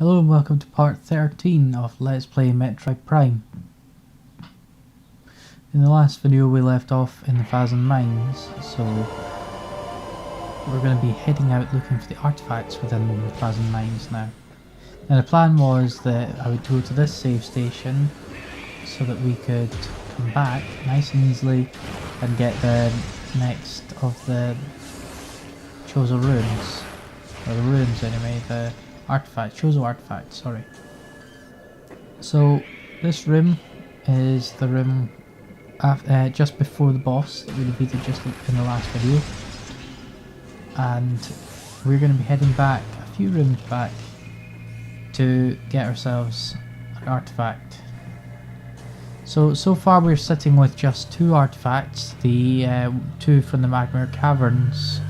Hello and welcome to part 13 of Let's Play Metroid Prime. In the last video we left off in the Phazon Mines, so we're going to be heading out looking for the artifacts within the Phazon Mines now. Now the plan was that I would go to this save station so that we could come back nice and easily and get the next of the Chozo runes, or the runes anyway, the Chozo artifact, sorry. So this room is the room just before the boss that we defeated just in the last video, and we're going to be heading back a few rooms back to get ourselves an artifact. So far we're sitting with just two artifacts, the two from the Magma Caverns.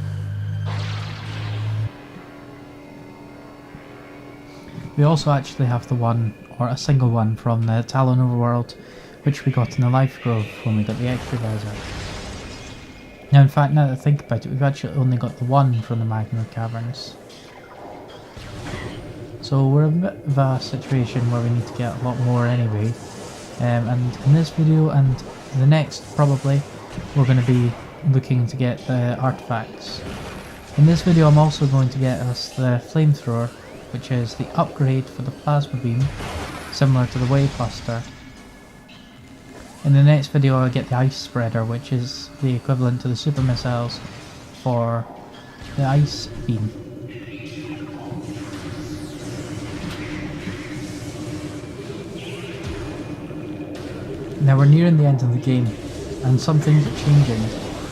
We also actually have the one, or a single one, from the Talon Overworld, which we got in the Life Grove when we got the extra visor. Now in fact, now that I think about it, we've actually only got the one from the Magma Caverns. So we're in a bit of a situation where we need to get a lot more anyway. And in this video and the next probably, we're going to be looking to get the artifacts. In this video I'm also going to get us the Flamethrower, which is the upgrade for the plasma beam, similar to the Wave Buster. In the next video I'll get the Ice Spreader, which is the equivalent to the super missiles for the Ice Beam. Now we're nearing the end of the game, and some things are changing.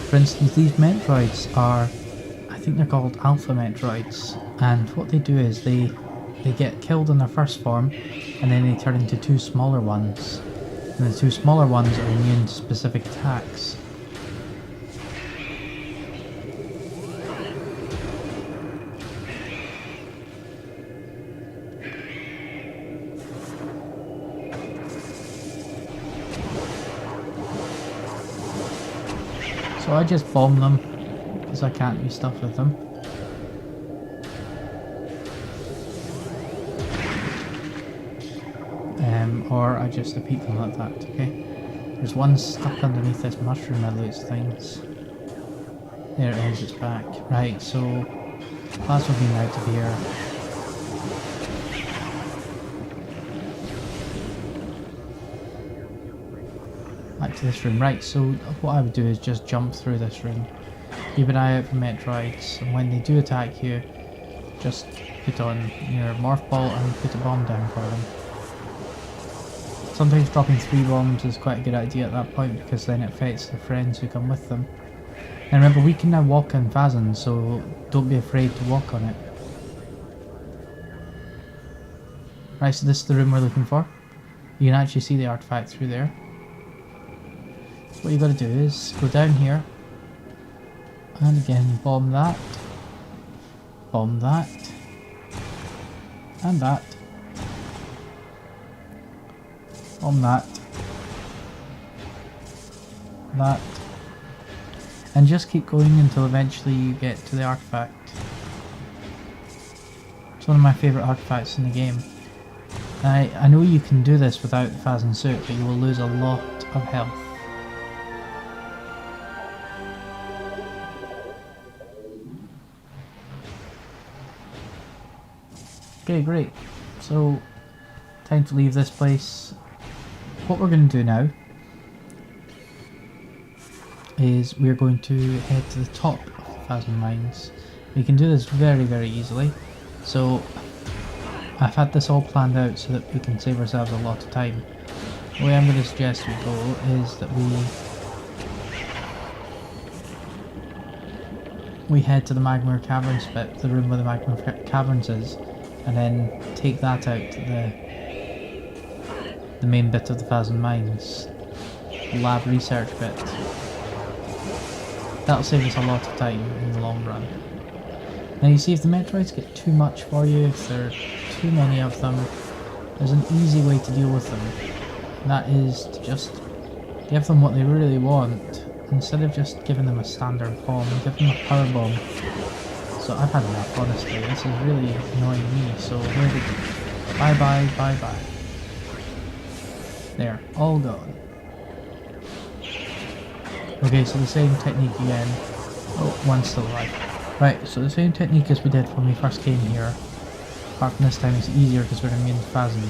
For instance, these Metroids are, I think they're called Alpha Metroids, and what they do is they get killed in their first form, and then they turn into two smaller ones. And the two smaller ones are immune to specific attacks. So I just bomb them, because I can't do stuff with them. Or I just defeat them like that, okay? There's one stuck underneath this mushroom that loots things. There it is, it's back. Right, so plasma beam out of here. Back to this room. Right, so what I would do is just jump through this room. Keep an eye out for Metroids, and when they do attack you, just put on your morph ball and put a bomb down for them. Sometimes dropping 3 bombs is quite a good idea at that point, because then it affects the friends who come with them. And remember, we can now walk on Phazon, so don't be afraid to walk on it. Right, so this is the room we're looking for. You can actually see the artifact through there. So what you got to do is go down here, and again bomb that, and that. On that, and just keep going until eventually you get to the artifact. It's one of my favourite artifacts in the game. I know you can do this without the Phazon suit, but you will lose a lot of health. Okay, great. So, time to leave this place. What we're going to do now is we're going to head to the top of the Phazon Mines. We can do this very, very easily. So I've had this all planned out so that we can save ourselves a lot of time. The way I'm going to suggest we go is that we head to the Magma Caverns bit, the room where the Magma Caverns is, and then take that out to the main bit of the Phazon Mines, the lab research bit. That'll save us a lot of time in the long run. Now you see, if the Metroids get too much for you, if there are too many of them, there's an easy way to deal with them. And that is to just give them what they really want. Instead of just giving them a standard bomb, give them a power bomb. So I've had enough, honestly. This is really annoying me. So Bye bye, bye bye. There, all gone. Okay, so the same technique again. Oh, one's still alive. Right, so the same technique as we did when we first came here. Apart from this time it's easier because we're going to be in Phazon.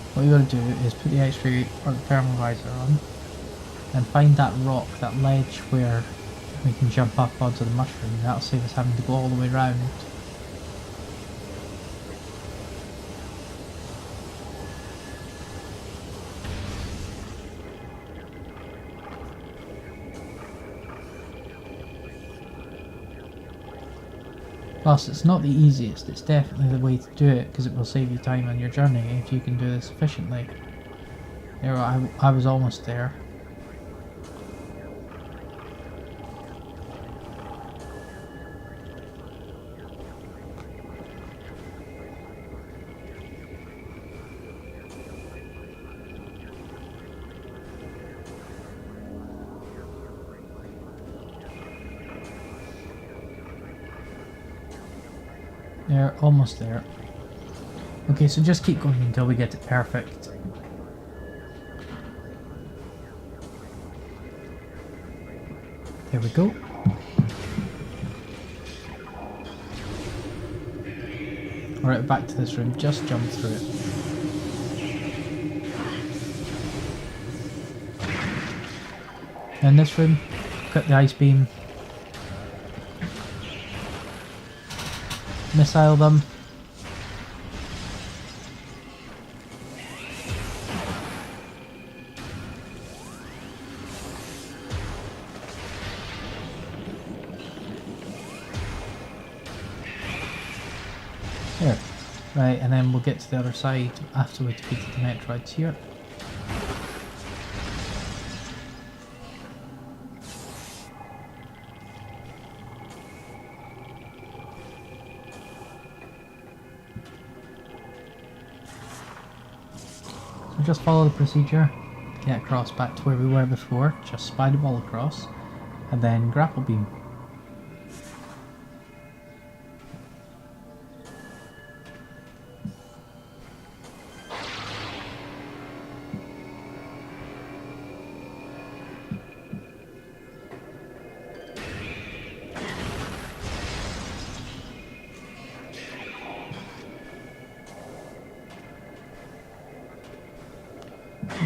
So what you got to do is put the X-ray or the thermal visor on and find that rock, that ledge where we can jump up onto the mushroom. That'll save us having to go all the way around. Plus, it's not the easiest, it's definitely the way to do it because it will save you time on your journey if you can do this efficiently. There, I was almost there. There, almost there. Okay, so just keep going until we get it perfect. There we go. Alright, back to this room. Just jump through it. In this room, cut the ice beam. Missile them. There. Right, and then we'll get to the other side after we defeated the Metroids here. So just follow the procedure, get across back to where we were before, just spider ball across, and then grapple beam.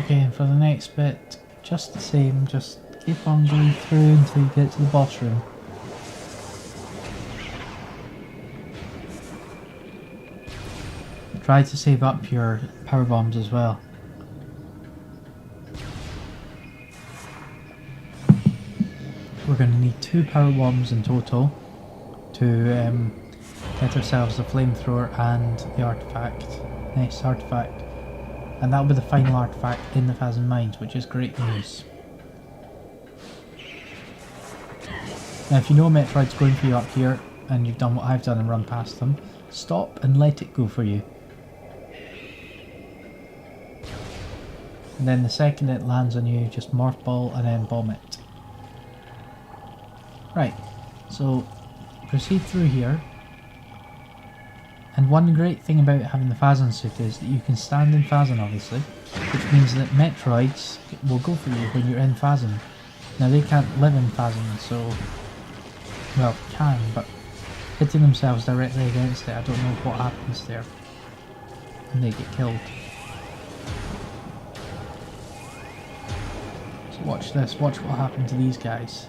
Okay, and for the next bit, just the same, just keep on going through until you get to the boss room. Try to save up your power bombs as well. We're going to need 2 power bombs in total to get ourselves the Flamethrower and the artifact, next artifact. And that'll be the final artifact in the Phazon Mines, which is great news. Now if you know Metroid's going for you up here, and you've done what I've done and run past them, stop and let it go for you. And then the second it lands on you, just morph ball and then bomb it. Right, so proceed through here. And one great thing about having the Phazon suit is that you can stand in Phazon, obviously, which means that Metroids will go for you when you're in Phazon. Now they can't live in Phazon, so, well, can, but hitting themselves directly against it, I don't know what happens there. And they get killed. So watch this, watch what happened to these guys.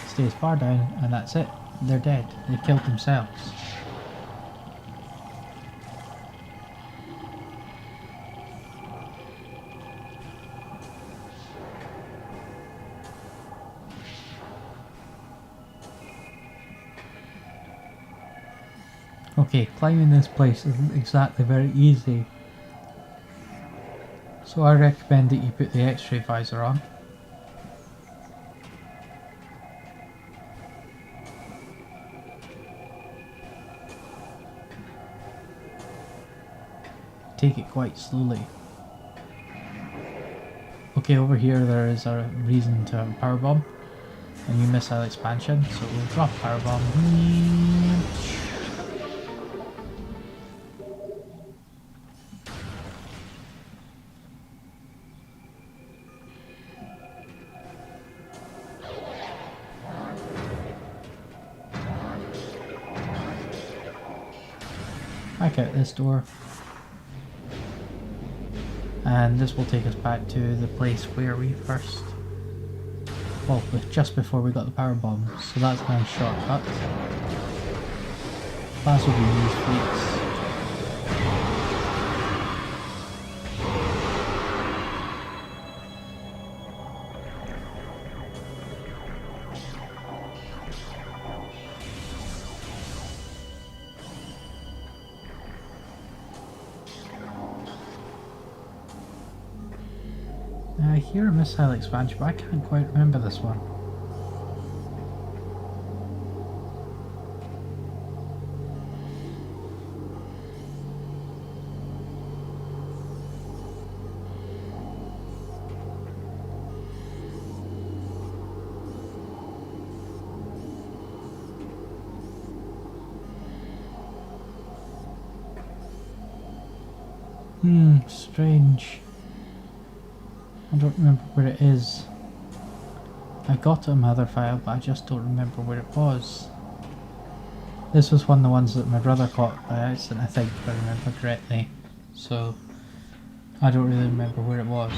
Stays far down, and that's it. They're dead. They killed themselves. Okay, climbing this place isn't exactly very easy. So I recommend that you put the X-ray visor on. Take it quite slowly. Okay, over here there is a reason to have a power bomb. a new missile expansion, so we'll drop a power bomb. Back out this door. And this will take us back to the place where we first, well, just before we got the power bomb. So that's a nice shortcut. Class will be these fleets. I hear a missile expansion, but I can't quite remember this one. Strange. I don't remember where it is. I got it in my other file, but I just don't remember where it was. This was one of the ones that my brother caught by accident, I think, if I remember correctly. So, I don't really remember where it was.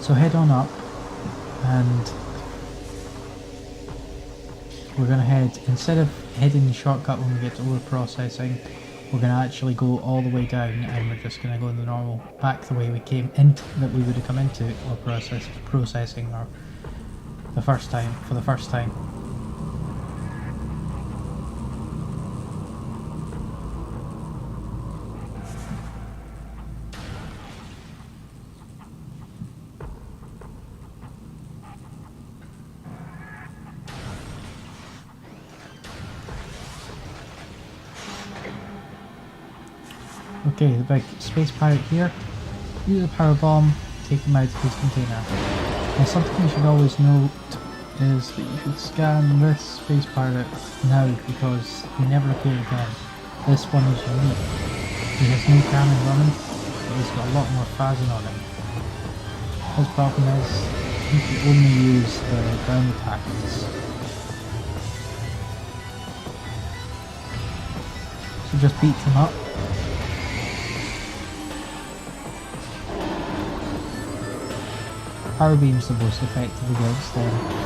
So head on up, and we're going to head, instead of heading the shortcut when we get to ore processing, we're going to actually go all the way down, and we're just going to go the normal, back the way we came into, that we would have come into ore processing, or the first time, for the first time. Okay, the big space pirate here. Use a power bomb, take him out of his container. Now something you should always note is that you should scan this space pirate now because he never appeared again. This one is unique. He has no cannon running, but he's got a lot more Phazon on him. His problem is he can only use the ground attacks. So just beat him up. Power beam's the most effective against them.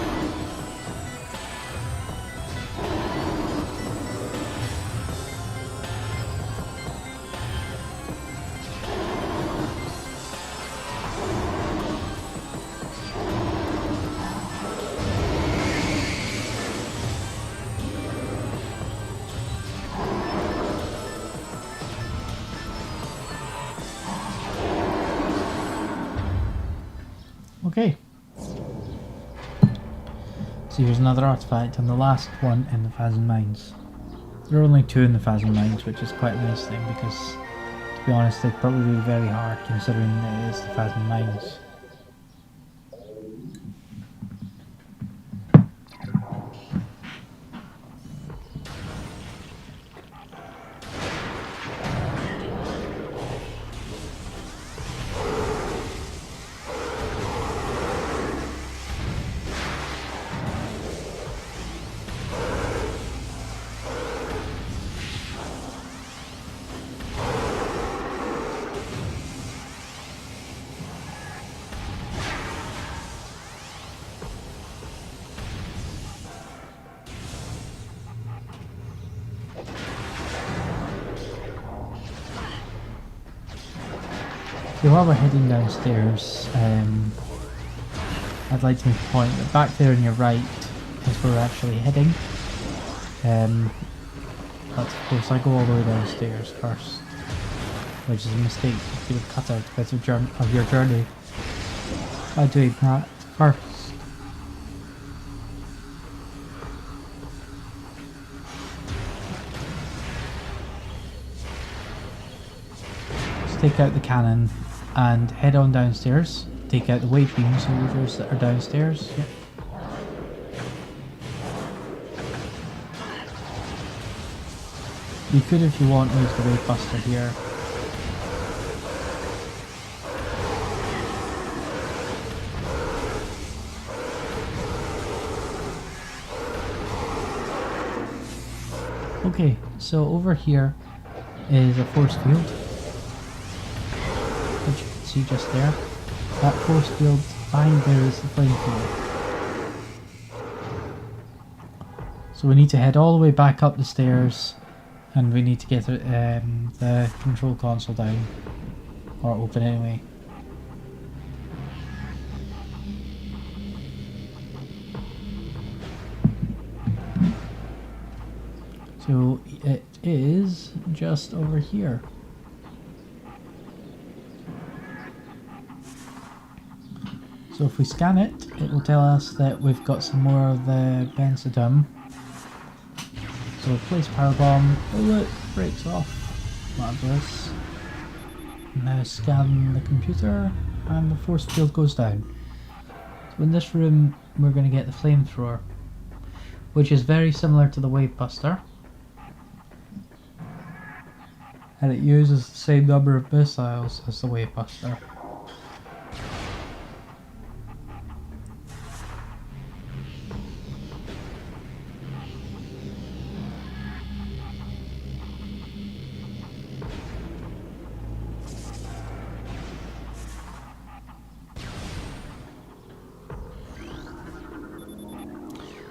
Okay, so here's another artifact, and the last one in the Phazon Mines. There are only two in the Phazon Mines, which is quite a nice thing because, to be honest, they'd probably be very hard considering it is the Phazon Mines. So while we're heading downstairs, I'd like to make a point that back there on your right is where we're actually heading. But of course I go all the way downstairs first, which is a mistake. You could have cut out a bit of your journey by doing that first. Just take out the cannon and head on downstairs. Take out the wave beam soldiers that are downstairs. Yep. You could, if you want, use the wave buster here. Okay, so over here is a force field, which you can see just there. That force field behind there is the flamethrower. So we need to head all the way back up the stairs, and we need to get the control console down, or open anyway. So it is just over here. So if we scan it, it will tell us that we've got some more of the benzodum. So place power bomb. Oh look, breaks off. Marvelous. Now scan the computer and the force field goes down. So in this room we're going to get the flamethrower, which is very similar to the wave buster. And it uses the same number of missiles as the wave buster.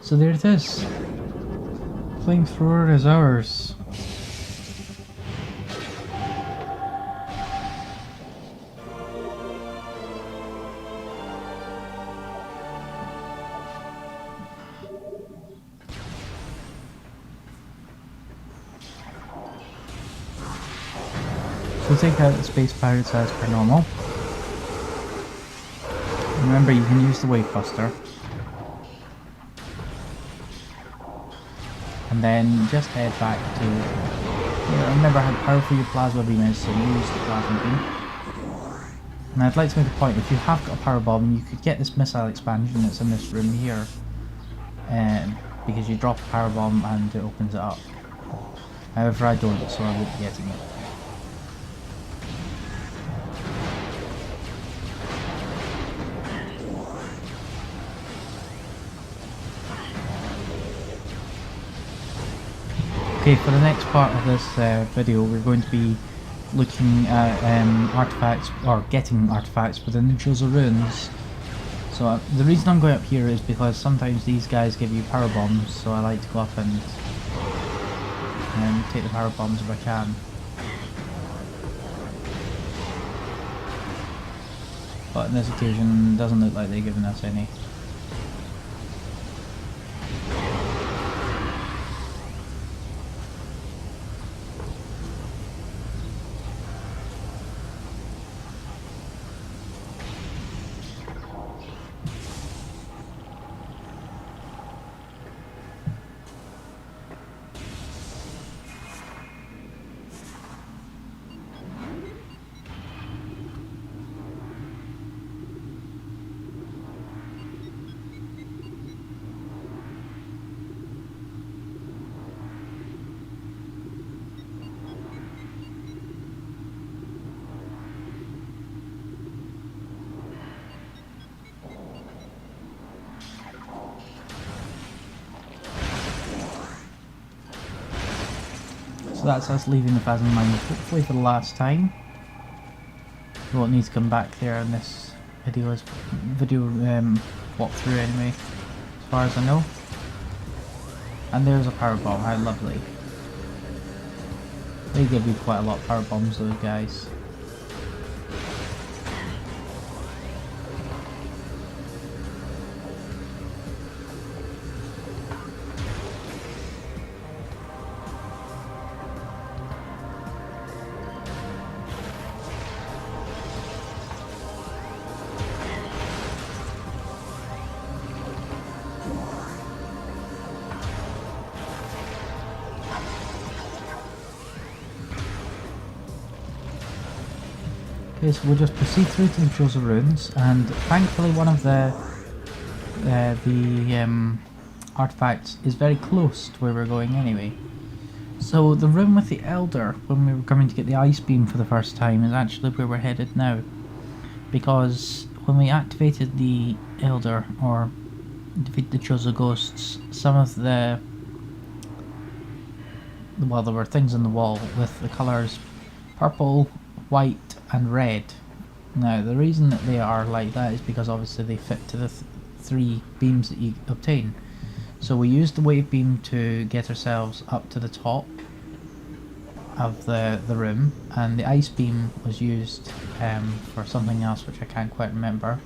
So there it is. Flamethrower is ours. So take out the space pirates as per normal. Remember, you can use the wave buster. And then just head back to here. Remember how powerful your plasma beam is, so use the plasma beam. And I'd like to make a point, if you have got a power bomb, you could get this missile expansion that's in this room here. Because you drop a power bomb and it opens it up. However, I don't, so I won't be getting it. Okay, for the next part of this video, we're going to be looking at artifacts, or getting artifacts within the Chozo ruins. So the reason I'm going up here is because sometimes these guys give you power bombs, so I like to go up and take the power bombs if I can. But on this occasion, it doesn't look like they're giving us any. So that's us leaving the Phazon Mines, hopefully for the last time. We won't need to come back there in this video walkthrough anyway, as far as I know. And there's a power bomb, how lovely. They give you quite a lot of power bombs, those guys. Okay, so we'll just proceed through to the Chozo ruins, and thankfully one of the artifacts is very close to where we're going anyway. So the room with the Elder, when we were coming to get the Ice Beam for the first time, is actually where we're headed now. Because when we activated the Elder, or defeat the Chozo ghosts, some of the... well, there were things on the wall with the colours purple, white and red. Now the reason that they are like that is because obviously they fit to the three beams that you obtain. So we used the wave beam to get ourselves up to the top of the room, and the ice beam was used for something else which I can't quite remember.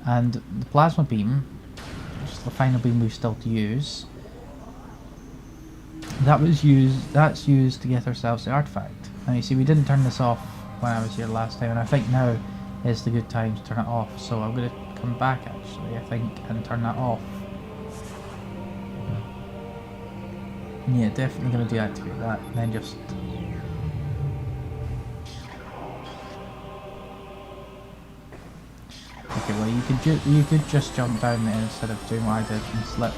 And the plasma beam, which is the final beam we've still to use, that's used to get ourselves the artifact. Now you see we didn't turn this off when I was here last time, and I think now is the good time to turn it off, so I'm going to come back actually, I think, and turn that off. Yeah, definitely going to deactivate that, and then just... okay, well you could just jump down there instead of doing what I did and slip.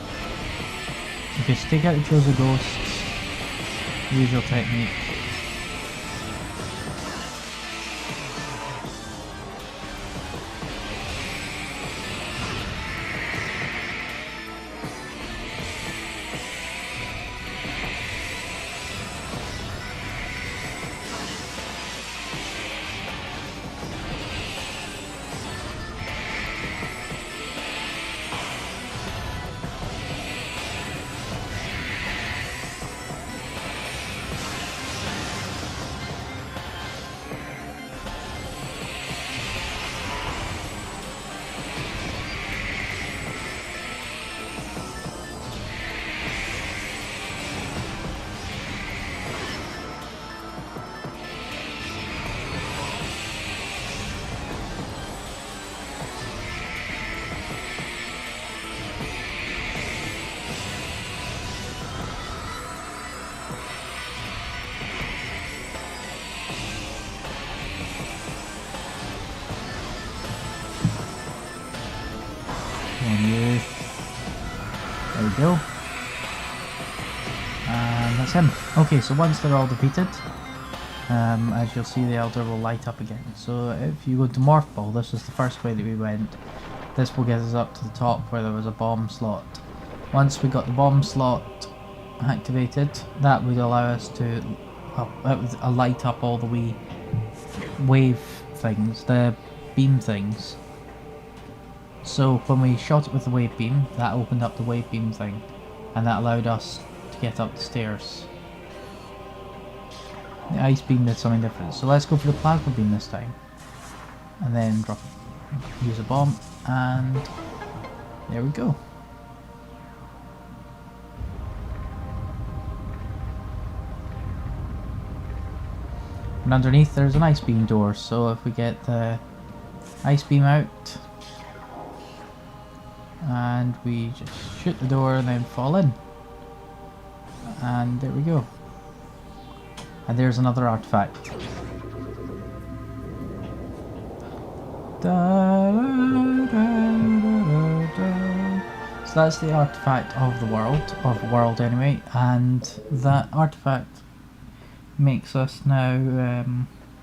Okay, so take out the Chozo ghosts, usual technique. There we go. And that's him. Okay, so once they're all defeated, as you'll see, the Elder will light up again. So if you go to Morph Ball, this was the first way that we went. This will get us up to the top where there was a bomb slot. Once we got the bomb slot activated, that would allow us to light up all the wee wave things, the beam things. So when we shot it with the wave beam, that opened up the wave beam thing, and that allowed us to get up the stairs. The ice beam did something different, so let's go for the plasma beam this time, and then drop it, use a bomb, and there we go. And underneath there's an ice beam door, so if we get the ice beam out and we just shoot the door and then fall in, and there we go. And there's another artifact. So that's the artifact of the world anyway, and that artifact makes us now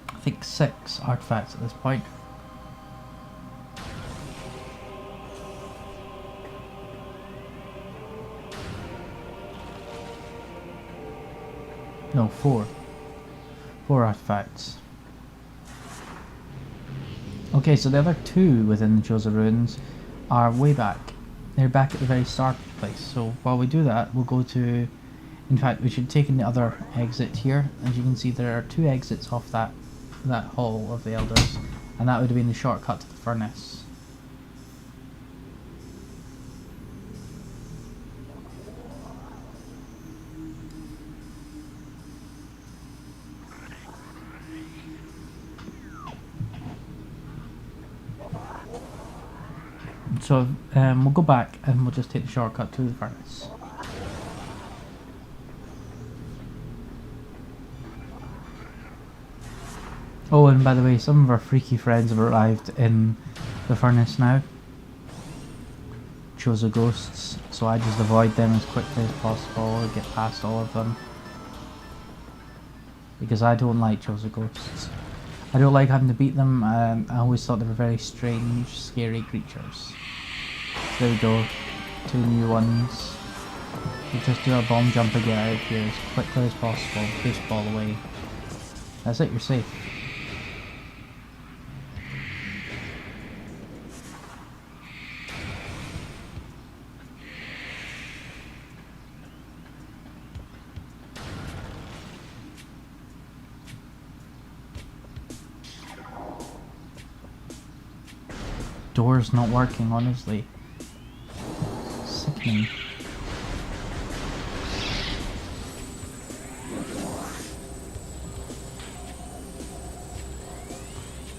I think 6 artifacts at this point. No, 4. 4 artifacts. Okay, so the other 2 within the Chozo ruins are way back. They're back at the very start of the place. So while we do that, we'll go to... in fact, we should take in the other exit here. As you can see, there are 2 exits off that hall of the Elders, and that would have been the shortcut to the furnace. So we'll go back and we'll just take the shortcut to the furnace. Oh, and by the way, some of our freaky friends have arrived in the furnace now. Chozo ghosts, so I just avoid them as quickly as possible and get past all of them. Because I don't like Chozo ghosts. I don't like having to beat them. I always thought they were very strange, scary creatures. So there we go. 2 new ones. You just do a bomb jump and get out of here as quickly as possible. Push ball away. That's it, you're safe. Door's not working, honestly. Sickening.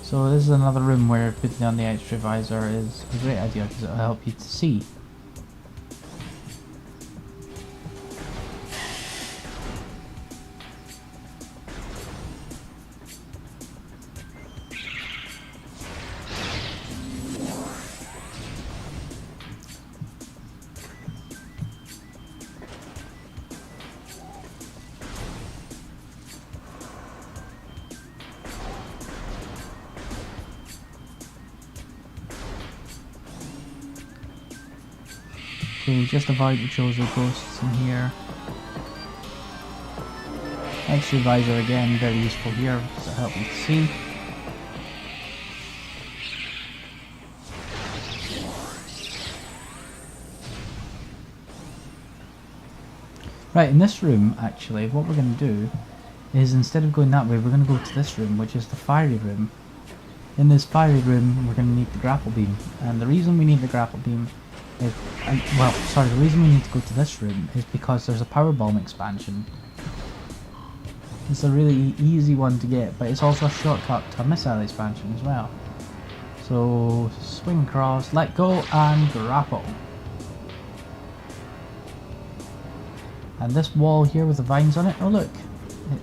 So this is another room where putting on the extra visor is a great idea because it'll help you to see. Okay, just avoid the Chozo ghosts in here. Extra visor again, very useful here to help you to see. Right, in this room actually, what we're going to do is instead of going that way, we're going to go to this room, which is the fiery room. In this fiery room, we're going to need the grapple beam, and the reason we need the grapple beam is, the reason we need to go to this room is because there's a power bomb expansion. It's a really easy one to get, but it's also a shortcut to a missile expansion as well. So swing across, let go, and grapple. And this wall here with the vines on it, oh look,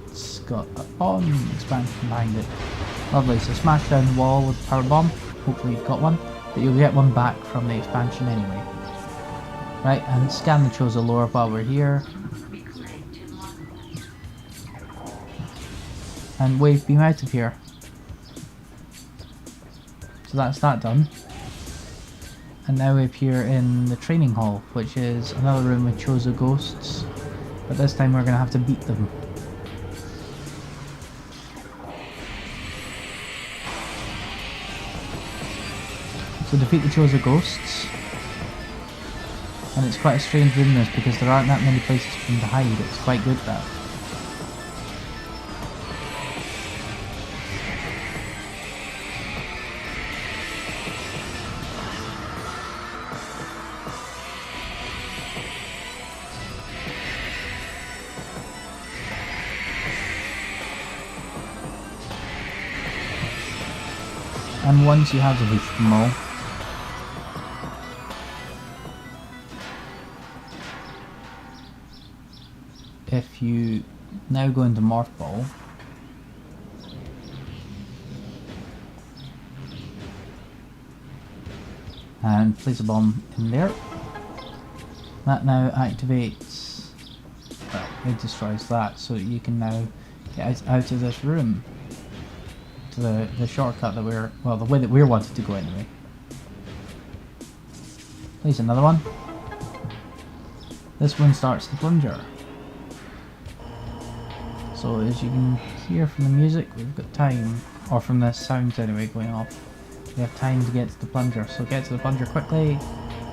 it's got a bomb expansion behind it. Lovely, so smash down the wall with the power bomb, hopefully you've got one, but you'll get one back from the expansion anyway. Right, and scan the Chozo lore while we're here. And wave beam out of here. So that's that done. And now we appear in the training hall, which is another room with Chozo ghosts. But this time we're going to have to beat them. So defeat the Chozo ghosts. And it's quite a strange room this because there aren't that many places for them to hide. It's quite good that. And once you have defeated them all, if you now go into Morph Ball, and place a bomb in there, that now activates, well, it destroys that, so you can now get out of this room to the shortcut that we're, well, the way that we're wanted to go anyway. Place another one. This one starts the plunger. So as you can hear from the music, we've got time, or from the sounds anyway going off, we have time to get to the plunger. So get to the plunger quickly,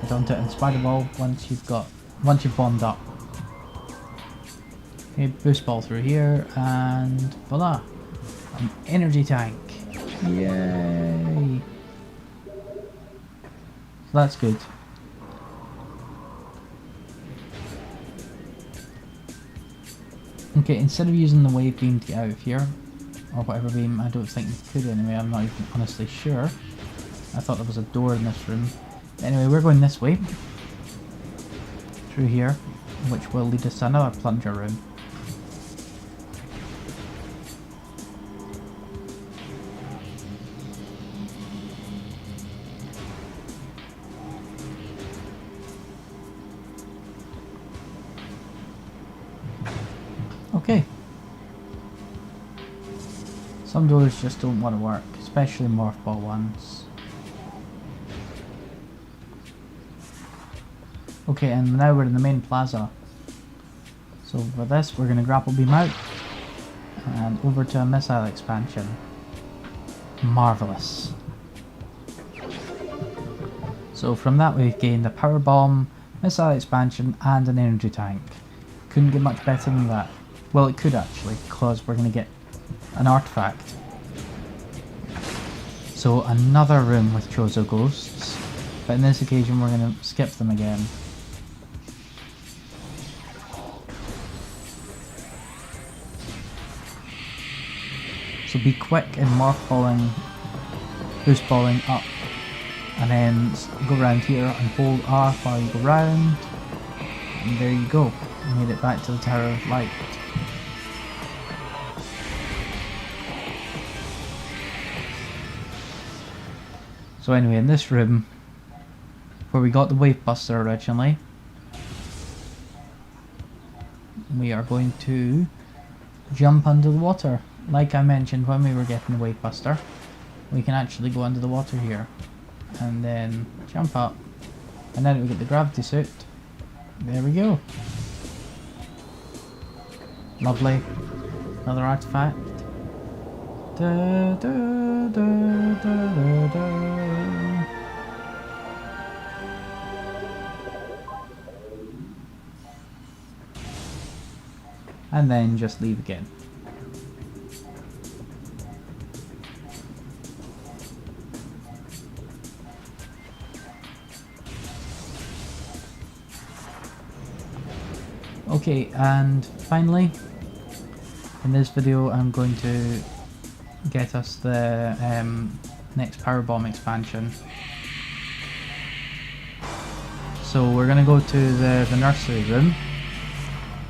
get onto it in spider ball once you've bombed up. Okay, boost ball through here, and voila, an energy tank. Yay! So that's good. Okay, instead of using the wave beam to get out of here, or whatever beam, I don't think we could anyway, I'm not even honestly sure. I thought there was a door in this room. Anyway, we're going this way, through here, which will lead us to another plunger room. Some doors just don't want to work, especially morph ball ones. Okay, and now we're in the main plaza. So for this, we're going to grapple beam out and over to a missile expansion. Marvelous. So from that we've gained a power bomb, missile expansion and an energy tank. Couldn't get much better than that. Well, it could actually, because we're going to get an artifact. So another room with Chozo ghosts, but in this occasion we're going to skip them again. So be quick in morph balling, boost balling up, and then go around here and hold R while you go round, and there you go, you made it back to the Tower of Light. So anyway, in this room, where we got the Wave Buster originally, we are going to jump under the water. Like I mentioned when we were getting the Wave Buster, we can actually go under the water here and then jump up, and then we get the gravity suit. There we go. Lovely. Another artifact. Da, da, da, da, da, da. And then just leave again. Okay, and finally, in this video I'm going to get us the next power bomb expansion. So we're going to go to the nursery room,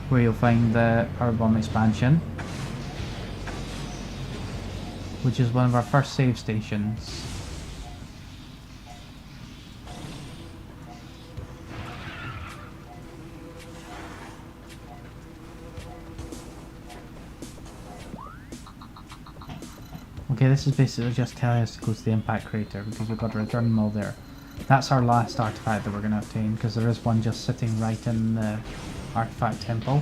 where you'll find the power bomb expansion, which is one of our first save stations. Okay, this is basically just telling us to go to the impact crater because we've got to return them all there. That's our last artifact that we're going to obtain, because there is one just sitting right in the artifact temple.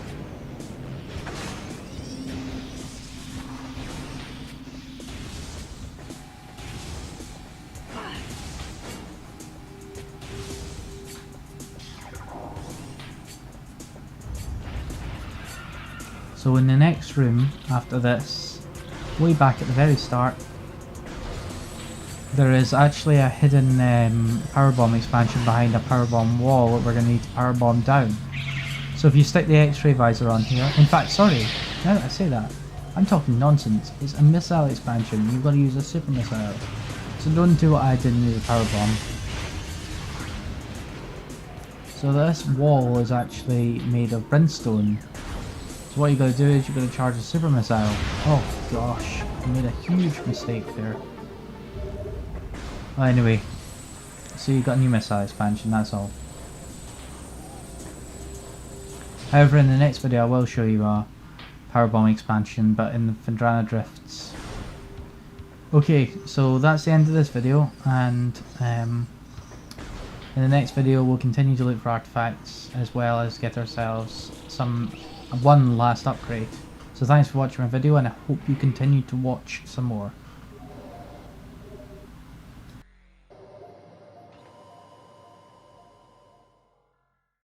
So in the next room after this, way back at the very start, there is actually a hidden powerbomb expansion behind a powerbomb wall that we're going to need to powerbomb down. So if you stick the X-ray visor on here, in fact, sorry, now that I say that, I'm talking nonsense. It's a missile expansion, you've got to use a super missile. So don't do what I did and use a powerbomb. So this wall is actually made of brimstone. So what you got to do is you're going to charge a super missile. Oh gosh, I made a huge mistake there. Well, anyway, so you got a new missile expansion, that's all. However, in the next video I will show you a powerbomb expansion, but in the Phendrana Drifts. Okay, so that's the end of this video, and in the next video we'll continue to look for artifacts as well as get ourselves one last upgrade. So thanks for watching my video, and I hope you continue to watch some more.